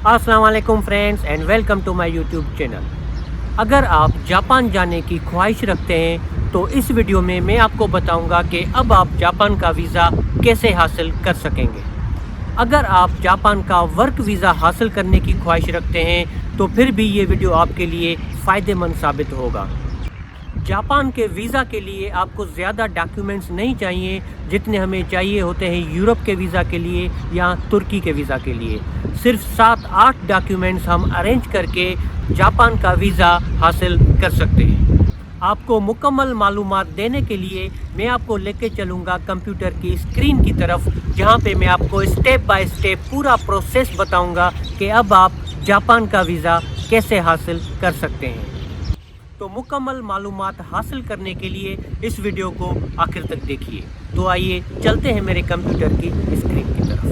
अस्सलाम वालेकुम friends and welcome to my YouTube channel. अगर आप जापान जाने की ख्वाहिश रखते हैं तो इस वीडियो में मैं आपको बताऊंगा कि अब आप जापान का वीज़ा कैसे हासिल कर सकेंगे। अगर आप जापान का वर्क वीज़ा हासिल करने की ख्वाहिश रखते हैं तो फिर भी ये वीडियो आपके लिए फ़ायदेमंद साबित होगा। जापान के वीज़ा के लिए आपको ज़्यादा डॉक्यूमेंट्स नहीं चाहिए जितने हमें चाहिए होते हैं यूरोप के वीज़ा के लिए या तुर्की के वीज़ा के लिए। सिर्फ 7-8 डॉक्यूमेंट्स हम अरेंज करके जापान का वीज़ा हासिल कर सकते हैं। आपको मुकम्मल मालूमात देने के लिए मैं आपको लेके चलूँगा कंप्यूटर की स्क्रीन की तरफ, जहाँ पे मैं आपको स्टेप बाय स्टेप पूरा प्रोसेस बताऊँगा कि अब आप जापान का वीज़ा कैसे हासिल कर सकते हैं। तो मुकम्मल मालूमात हासिल करने के लिए इस वीडियो को आखिर तक देखिए। तो आइए चलते हैं मेरे कंप्यूटर की स्क्रीन की तरफ।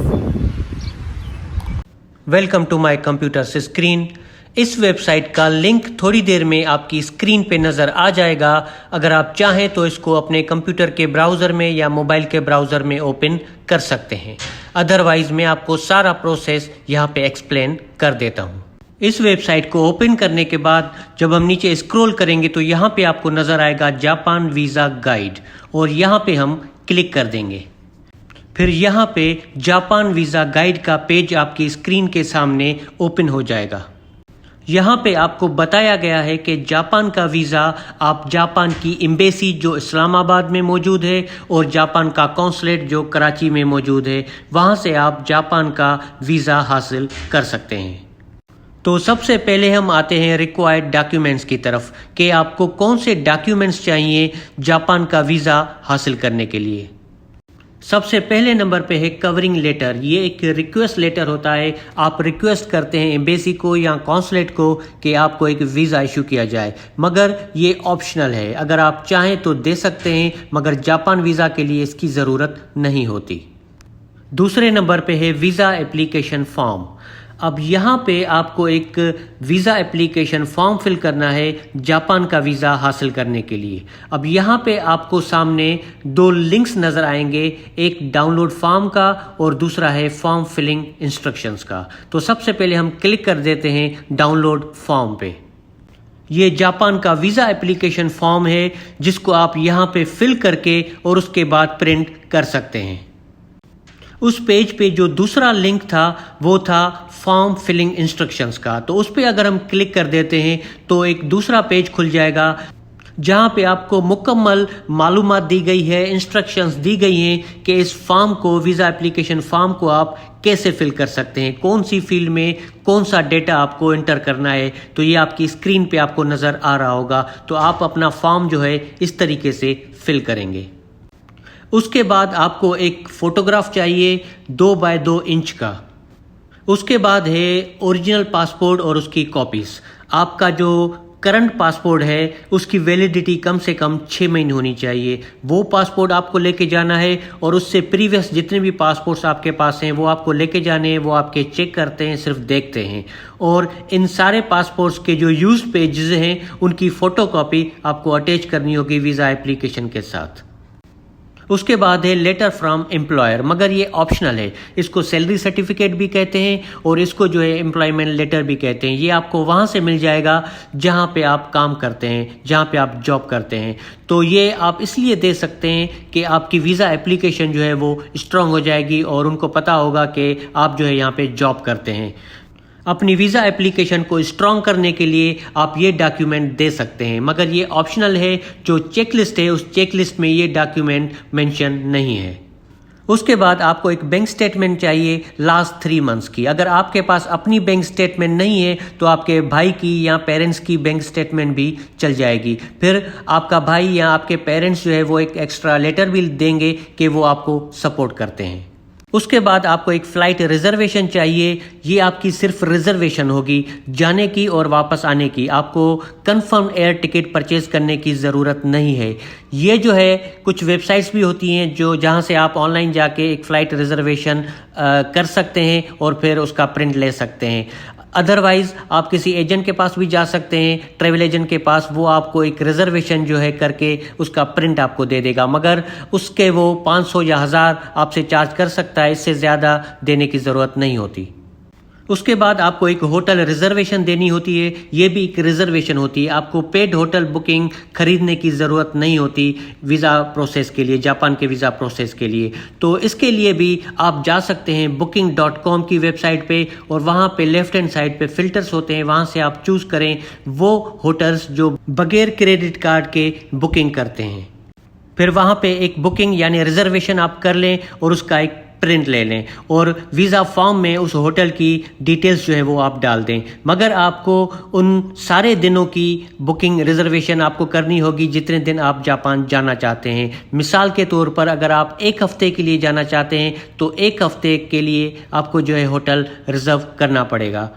Welcome to my computer screen. इस वेबसाइट का लिंक थोड़ी देर में आपकी स्क्रीन पे नज़र आ जाएगा। अगर आप चाहें तो इसको अपने कंप्यूटर के ब्राउज़र में या मोबाइल के ब्राउज़र में ओपन कर सकते हैं। अदरवाइज़ मैं आपको सारा प्रोसेस यहाँ पे एक्सप्लेन कर देता हूँ। इस वेबसाइट को ओपन करने के बाद जब हम नीचे स्क्रॉल करेंगे तो यहाँ पे आपको नज़र आएगा जापान वीज़ा गाइड, और यहाँ पे हम क्लिक कर देंगे। फिर यहाँ पे जापान वीज़ा गाइड का पेज आपकी स्क्रीन के सामने ओपन हो जाएगा। यहाँ पे आपको बताया गया है कि जापान का वीज़ा आप जापान की एम्बेसी जो इस्लामाबाद में मौजूद है और जापान का कॉन्सुलेट जो कराची में मौजूद है, वहाँ से आप जापान का वीज़ा हासिल कर सकते हैं। तो सबसे पहले हम आते हैं रिक्वायर्ड डॉक्यूमेंट्स की तरफ कि आपको कौन से डॉक्यूमेंट्स चाहिए जापान का वीज़ा हासिल करने के लिए। सबसे पहले नंबर पे है कवरिंग लेटर। ये एक रिक्वेस्ट लेटर होता है। आप रिक्वेस्ट करते हैं एम्बेसी को या कॉन्सुलेट को कि आपको एक वीज़ा इशू किया जाए, मगर ये ऑप्शनल है। अगर आप चाहें तो दे सकते हैं, मगर जापान वीज़ा के लिए इसकी ज़रूरत नहीं होती। दूसरे नंबर पे है वीज़ा एप्लीकेशन फॉर्म। अब यहाँ पे आपको एक वीज़ा एप्लीकेशन फॉर्म फिल करना है जापान का वीज़ा हासिल करने के लिए। अब यहाँ पे आपको सामने 2 लिंक्स नज़र आएंगे, एक डाउनलोड फॉर्म का और दूसरा है फॉर्म फिलिंग इंस्ट्रक्शंस का। तो सबसे पहले हम क्लिक कर देते हैं डाउनलोड फॉर्म पे। ये जापान का वीज़ा एप्लीकेशन फॉर्म है जिसको आप यहाँ पे फिल करके और उसके बाद प्रिंट कर सकते हैं। उस पेज पे जो दूसरा लिंक था वो था फॉर्म फिलिंग इंस्ट्रक्शंस का। तो उस पे अगर हम क्लिक कर देते हैं तो एक दूसरा पेज खुल जाएगा जहाँ पे आपको मुकम्मल मालूमात दी गई है, इंस्ट्रक्शंस दी गई हैं कि इस फॉर्म को, वीज़ा एप्लीकेशन फॉर्म को आप कैसे फिल कर सकते हैं, कौन सी फील्ड में कौन सा डेटा आपको एंटर करना है। तो ये आपकी स्क्रीन पे आपको नज़र आ रहा होगा। तो आप अपना फॉर्म जो है इस तरीके से फिल करेंगे। उसके बाद आपको एक फ़ोटोग्राफ चाहिए 2 बाय 2 इंच का। उसके बाद है ओरिजिनल पासपोर्ट और उसकी कॉपीज़। आपका जो करंट पासपोर्ट है उसकी वैलिडिटी कम से कम 6 महीने होनी चाहिए। वो पासपोर्ट आपको लेके जाना है और उससे प्रीवियस जितने भी पासपोर्ट्स आपके पास हैं वो आपको लेके जाने हैं। वो आपके चेक करते हैं, सिर्फ देखते हैं। और इन सारे पासपोर्ट्स के जो यूज पेजेस हैं उनकी फ़ोटोकॉपी आपको अटैच करनी होगी वीज़ा एप्लीकेशन के साथ। उसके बाद है लेटर फ्रॉम एम्प्लॉयर, मगर ये ऑप्शनल है। इसको सैलरी सर्टिफिकेट भी कहते हैं और इसको जो है एम्प्लॉयमेंट लेटर भी कहते हैं। ये आपको वहाँ से मिल जाएगा जहाँ पे आप काम करते हैं, जहाँ पे आप जॉब करते हैं। तो ये आप इसलिए दे सकते हैं कि आपकी वीज़ा एप्लीकेशन जो है वो स्ट्रॉन्ग हो जाएगी और उनको पता होगा कि आप जो है यहाँ पे जॉब करते हैं। अपनी वीज़ा एप्लीकेशन को स्ट्रॉन्ग करने के लिए आप ये डॉक्यूमेंट दे सकते हैं, मगर ये ऑप्शनल है। जो चेकलिस्ट है उस चेकलिस्ट में ये डॉक्यूमेंट मेंशन नहीं है। उसके बाद आपको एक बैंक स्टेटमेंट चाहिए लास्ट 3 मंथ्स की। अगर आपके पास अपनी बैंक स्टेटमेंट नहीं है तो आपके भाई की या पेरेंट्स की बैंक स्टेटमेंट भी चल जाएगी। फिर आपका भाई या आपके पेरेंट्स जो है वो एक एक्स्ट्रा लेटर भी देंगे कि वो आपको सपोर्ट करते हैं। उसके बाद आपको एक फ़्लाइट रिज़र्वेशन चाहिए। ये आपकी सिर्फ रिज़र्वेशन होगी जाने की और वापस आने की। आपको कंफर्म एयर टिकट परचेज़ करने की ज़रूरत नहीं है। ये जो है कुछ वेबसाइट्स भी होती हैं जो जहाँ से आप ऑनलाइन जाके एक फ़्लाइट रिज़र्वेशन कर सकते हैं और फिर उसका प्रिंट ले सकते हैं। अदरवाइज़ आप किसी एजेंट के पास भी जा सकते हैं, ट्रैवल एजेंट के पास। वो आपको एक रिजर्वेशन जो है करके उसका प्रिंट आपको दे देगा, मगर उसके वो 500 या 1000 आपसे चार्ज कर सकता है। इससे ज़्यादा देने की ज़रूरत नहीं होती। उसके बाद आपको एक होटल रिजर्वेशन देनी होती है, ये भी एक रिजर्वेशन होती है। आपको पेड होटल बुकिंग खरीदने की ज़रूरत नहीं होती वीज़ा प्रोसेस के लिए, जापान के वीज़ा प्रोसेस के लिए। तो इसके लिए भी आप जा सकते हैं booking.com की वेबसाइट पे, और वहाँ पे लेफ्ट हैंड साइड पे फिल्टर्स होते हैं, वहाँ से आप चूज़ करें वो होटल्स जो बगैर क्रेडिट कार्ड के बुकिंग करते हैं। फिर वहाँ पे एक बुकिंग यानी रिजर्वेशन आप कर लें और उसका एक प्रिंट ले लें, और वीज़ा फॉर्म में उस होटल की डिटेल्स जो है वो आप डाल दें। मगर आपको उन सारे दिनों की बुकिंग रिजर्वेशन आपको करनी होगी जितने दिन आप जापान जाना चाहते हैं। मिसाल के तौर पर अगर आप एक हफ़्ते के लिए जाना चाहते हैं तो एक हफ़्ते के लिए आपको जो है होटल रिज़र्व करना पड़ेगा।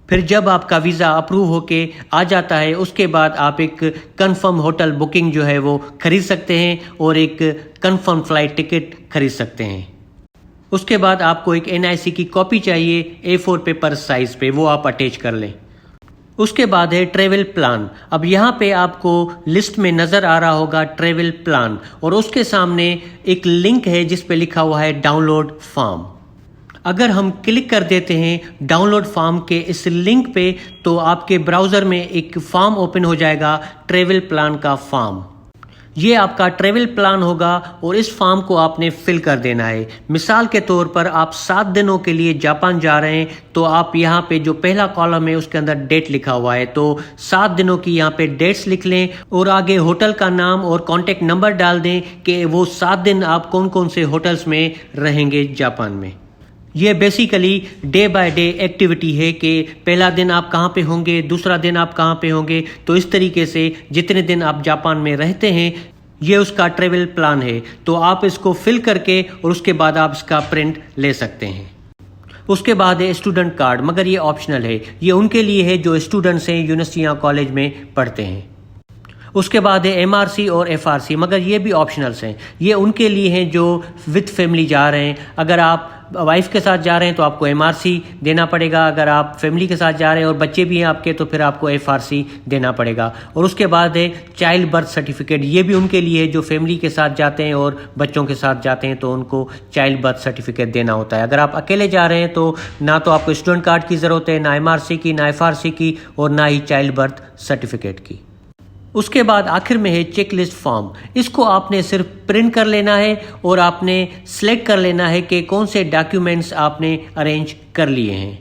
फिर जब आपका वीज़ा अप्रूव होके आ जाता है उसके बाद आप एक कंफर्म होटल बुकिंग जो है वो खरीद सकते हैं और एक कंफर्म फ्लाइट टिकट खरीद सकते हैं। उसके बाद आपको एक NIC की कॉपी चाहिए A4 पेपर साइज पे, वो आप अटैच कर लें। उसके बाद है ट्रैवल प्लान। अब यहाँ पे आपको लिस्ट में नज़र आ रहा होगा ट्रैवल प्लान, और उसके सामने एक लिंक है जिस पे लिखा हुआ है डाउनलोड फॉर्म। अगर हम क्लिक कर देते हैं डाउनलोड फॉर्म के इस लिंक पे तो आपके ब्राउज़र में एक फॉर्म ओपन हो जाएगा, ट्रैवल प्लान का फॉर्म। ये आपका ट्रैवल प्लान होगा और इस फॉर्म को आपने फिल कर देना है। मिसाल के तौर पर आप 7 दिनों के लिए जापान जा रहे हैं तो आप यहाँ पे जो पहला कॉलम है उसके अंदर डेट लिखा हुआ है, तो 7 दिनों की यहाँ पे डेट्स लिख लें और आगे होटल का नाम और कॉन्टेक्ट नंबर डाल दें कि वो 7 दिन आप कौन कौन से होटल्स में रहेंगे जापान में। ये basically day by day activity है कि पहला दिन आप कहाँ पे होंगे, दूसरा दिन आप कहाँ पे होंगे। तो इस तरीके से जितने दिन आप जापान में रहते हैं ये उसका ट्रैवल प्लान है। तो आप इसको फिल करके और उसके बाद आप इसका प्रिंट ले सकते हैं। उसके बाद है स्टूडेंट कार्ड, मगर ये ऑप्शनल है, ये उनके लिए है जो स्टूडेंट्स हैं, यूनिवर्सिटी या कॉलेज में पढ़ते हैं। उसके बाद है MRC और FRC, मगर ये भी ऑप्शनल्स हैं, ये उनके लिए हैं जो विद फैमिली जा रहे हैं। अगर आप वाइफ के साथ जा रहे हैं तो आपको MRC देना पड़ेगा, अगर आप फैमिली के साथ जा रहे हैं और बच्चे भी हैं आपके तो फिर आपको FRC देना पड़ेगा। और उसके बाद है चाइल्ड बर्थ सर्टिफिकेट, ये भी उनके लिए है जो फैमिली के साथ जाते हैं और बच्चों के साथ जाते हैं तो उनको चाइल्ड बर्थ सर्टिफिकेट देना होता है। अगर आप अकेले जा रहे हैं तो ना तो आपको स्टूडेंट कार्ड की ज़रूरत है, ना MRC की, ना FRC की, और ना ही चाइल्ड बर्थ सर्टिफिकेट की। उसके बाद आखिर में है चेक लिस्ट फॉर्म। इसको आपने सिर्फ प्रिंट कर लेना है और आपने सेलेक्ट कर लेना है कि कौन से डॉक्यूमेंट्स आपने अरेंज कर लिए हैं।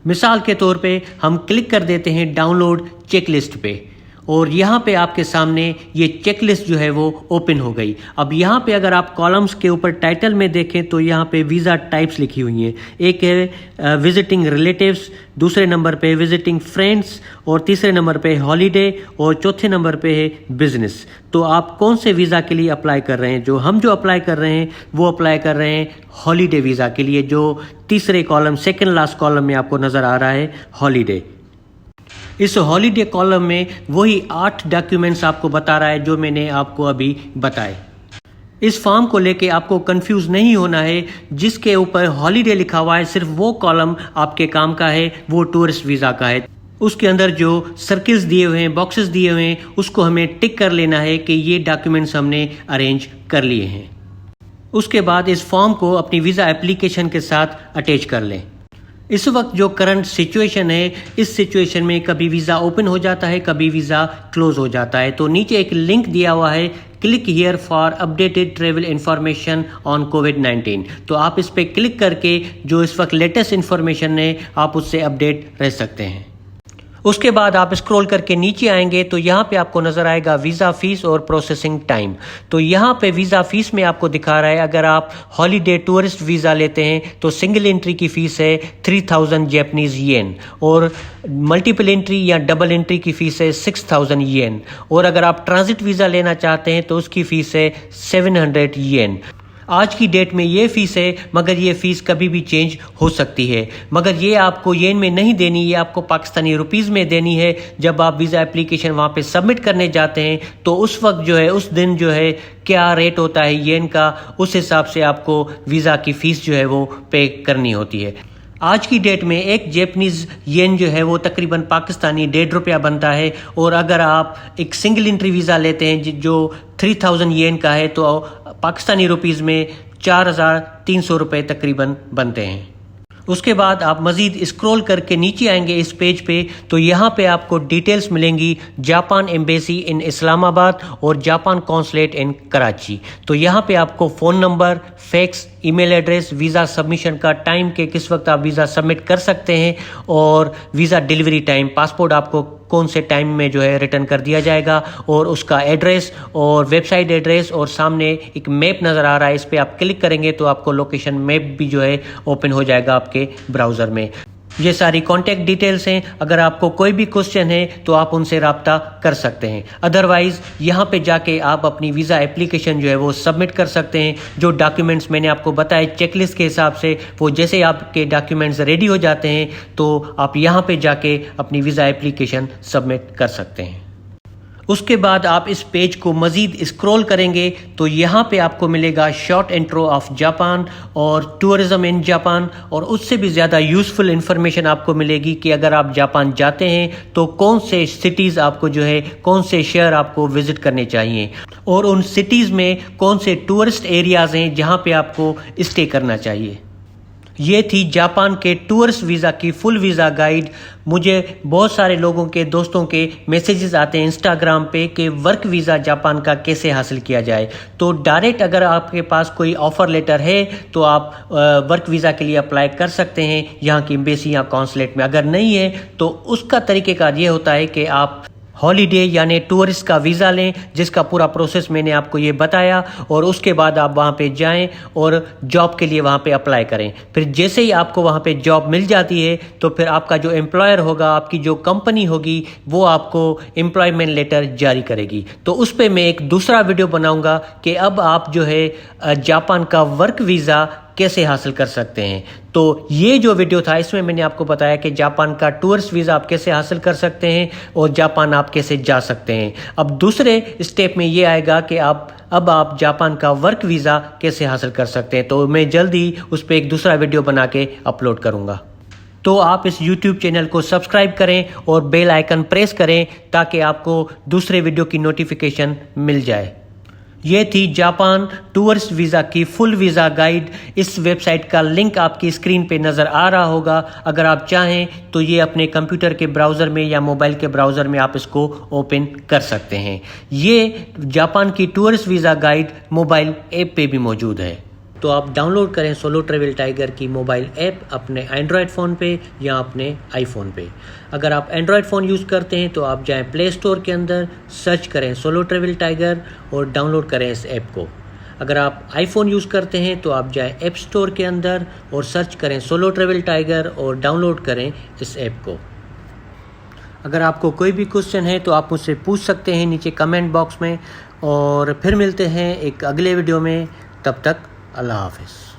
मिसाल के तौर पे हम क्लिक कर देते हैं डाउनलोड चेक लिस्ट पे, और यहाँ पे आपके सामने ये चेकलिस्ट जो है वो ओपन हो गई। अब यहाँ पे अगर आप कॉलम्स के ऊपर टाइटल में देखें तो यहाँ पे वीज़ा टाइप्स लिखी हुई हैं। एक है विजिटिंग रिलेटिव्स, दूसरे नंबर पे विजिटिंग फ्रेंड्स, और तीसरे नंबर पे हॉलीडे, और चौथे नंबर पे है बिजनेस। तो आप कौन से वीज़ा के लिए अप्लाई कर रहे हैं? जो अप्लाई कर रहे हैं वो अप्लाई कर रहे हैं हॉलीडे वीज़ा के लिए, जो तीसरे कॉलम सेकेंड लास्ट कॉलम में आपको नज़र आ रहा है हॉलीडे। इस हॉलीडे कॉलम में वही 8 डॉक्यूमेंट्स आपको बता रहा है जो मैंने आपको अभी बताए। इस फॉर्म को लेके आपको कंफ्यूज नहीं होना है। जिसके ऊपर हॉलीडे लिखा हुआ है सिर्फ वो कॉलम आपके काम का है, वो टूरिस्ट वीज़ा का है। उसके अंदर जो सर्किल्स दिए हुए हैं, बॉक्सेस दिए हुए हैं, उसको हमें टिक कर लेना है कि ये डॉक्यूमेंट्स हमने अरेंज कर लिए हैं। उसके बाद इस फॉर्म को अपनी वीज़ा एप्लीकेशन के साथ अटैच कर लें। इस वक्त जो करंट सिचुएशन है, इस सिचुएशन में कभी वीज़ा ओपन हो जाता है, कभी वीज़ा क्लोज हो जाता है। तो नीचे एक लिंक दिया हुआ है, click here for updated travel information on covid. तो आप इस पर क्लिक करके जो इस वक्त लेटेस्ट इन्फॉर्मेशन है आप उससे अपडेट रह सकते हैं। उसके बाद आप स्क्रॉल करके नीचे आएंगे तो यहाँ पे आपको नज़र आएगा वीज़ा फ़ीस और प्रोसेसिंग टाइम। तो यहाँ पे वीज़ा फ़ीस में आपको दिखा रहा है अगर आप हॉलीडे टूरिस्ट वीज़ा लेते हैं तो सिंगल एंट्री की फ़ीस है 3000 जापानीज़ येन, और मल्टीपल एंट्री या डबल एंट्री की फ़ीस है 6000 येन, और अगर आप ट्रांजिट वीज़ा लेना चाहते हैं तो उसकी फ़ीस है 700 येन। आज की डेट में ये फ़ीस है, मगर ये फ़ीस कभी भी चेंज हो सकती है। मगर ये आपको येन में नहीं देनी, ये आपको पाकिस्तानी रुपीज़ में देनी है। जब आप वीज़ा एप्लीकेशन वहाँ पे सबमिट करने जाते हैं तो उस वक्त जो है, उस दिन जो है क्या रेट होता है येन का, उस हिसाब से आपको वीज़ा की फ़ीस जो है वो पे करनी होती है। आज की डेट में एक जापानीज़ येन जो है वो तकरीबन पाकिस्तानी 1.5 रुपया बनता है, और अगर आप एक सिंगल एंट्री वीज़ा लेते हैं जो 3000 येन का है तो पाकिस्तानी रुपीज़ में 4300 रुपये तकरीबन बनते हैं। उसके बाद आप मज़ीद स्क्रॉल करके नीचे आएंगे इस पेज पे, तो यहाँ पे आपको डिटेल्स मिलेंगी जापान एम्बेसी इन इस्लामाबाद और जापान कॉन्सुलेट इन कराची। तो यहाँ पे आपको phone number, fax, email address, visa submission का टाइम के किस वक्त आप वीज़ा सबमिट कर सकते हैं और वीज़ा डिलीवरी टाइम, पासपोर्ट आपको कौन से टाइम में जो है रिटर्न कर दिया जाएगा, और उसका एड्रेस और वेबसाइट एड्रेस, और सामने एक मैप नज़र आ रहा है, इस पर आप क्लिक करेंगे तो आपको लोकेशन मैप भी जो है ओपन हो जाएगा आपके ब्राउज़र में। ये सारी कॉन्टैक्ट डिटेल्स हैं, अगर आपको कोई भी क्वेश्चन है तो आप उनसे रब्ता कर सकते हैं। अदरवाइज़ यहाँ पे जाके आप अपनी वीज़ा एप्लीकेशन जो है वो सबमिट कर सकते हैं। जो डॉक्यूमेंट्स मैंने आपको बताए चेकलिस्ट के हिसाब से, वो जैसे आपके डॉक्यूमेंट्स रेडी हो जाते हैं तो आप यहाँ पे जाके अपनी वीज़ा एप्लीकेशन सबमिट कर सकते हैं। उसके बाद आप इस पेज को मज़ीद स्क्रॉल करेंगे तो यहाँ पे आपको मिलेगा शॉर्ट इंट्रो ऑफ जापान और टूरिज़्म इन जापान, और उससे भी ज़्यादा यूज़फुल इन्फॉर्मेशन आपको मिलेगी कि अगर आप जापान जाते हैं तो कौन से सिटीज़ आपको जो है, कौन से शहर आपको विज़िट करने चाहिए, और उन सिटीज़ में कौन से टूरिस्ट एरियाज़ हैं जहाँ पे आपको स्टे करना चाहिए। ये थी जापान के टूरिस्ट वीज़ा की फुल वीज़ा गाइड। मुझे बहुत सारे लोगों के, दोस्तों के मैसेजेस आते हैं इंस्टाग्राम पे कि वर्क वीज़ा जापान का कैसे हासिल किया जाए। तो डायरेक्ट अगर आपके पास कोई ऑफ़र लेटर है तो आप वर्क वीज़ा के लिए अप्लाई कर सकते हैं यहाँ की एम्बेसी या कॉन्सुलेट में। अगर नहीं है तो उसका तरीक़ेकार ये होता है कि आप हॉलीडे यानी टूरिस्ट का वीज़ा लें, जिसका पूरा प्रोसेस मैंने आपको ये बताया, और उसके बाद आप वहाँ पे जाएं और जॉब के लिए वहाँ पे अप्लाई करें। फिर जैसे ही आपको वहाँ पे जॉब मिल जाती है तो फिर आपका जो एम्प्लॉयर होगा, आपकी जो कंपनी होगी, वो आपको एम्प्लॉयमेंट लेटर जारी करेगी। तो उस पर मैं एक दूसरा वीडियो बनाऊँगा कि अब आप जो है जापान का वर्क वीज़ा कैसे हासिल कर सकते हैं। तो ये जो वीडियो था इसमें मैंने आपको बताया कि जापान का टूरिस्ट वीज़ा आप कैसे हासिल कर सकते हैं और जापान आप कैसे जा सकते हैं। अब दूसरे स्टेप में ये आएगा कि अब आप जापान का वर्क वीज़ा कैसे हासिल कर सकते हैं। तो मैं जल्दी उस पर एक दूसरा वीडियो बना के अपलोड करूँगा। तो आप इस YouTube चैनल को सब्सक्राइब करें और बेल आइकन प्रेस करें ताकि आपको दूसरे वीडियो की नोटिफिकेशन मिल जाए। ये थी जापान टूरिस्ट वीज़ा की फुल वीज़ा गाइड। इस वेबसाइट का लिंक आपकी स्क्रीन पे नज़र आ रहा होगा। अगर आप चाहें तो ये अपने कंप्यूटर के ब्राउज़र में या मोबाइल के ब्राउज़र में आप इसको ओपन कर सकते हैं। ये जापान की tourist visa guide mobile app पे भी मौजूद है। तो आप डाउनलोड करें सोलो ट्रैवल टाइगर की मोबाइल ऐप अपने एंड्रॉयड फ़ोन पे या अपने आईफोन पे। अगर आप एंड्रॉयड फ़ोन यूज़ करते हैं तो आप जाएं प्ले स्टोर के अंदर, सर्च करें सोलो ट्रैवल टाइगर और डाउनलोड करें इस ऐप को। अगर आप आईफोन यूज़ करते हैं तो आप जाएं ऐप स्टोर के अंदर और सर्च करें सोलो ट्रैवल टाइगर और डाउनलोड करें इस ऐप को। अगर आपको कोई भी क्वेश्चन है तो आप मुझसे पूछ सकते हैं नीचे कमेंट बॉक्स में, और फिर मिलते हैं एक अगले वीडियो में। तब तक अल्लाह हाफ़िज़।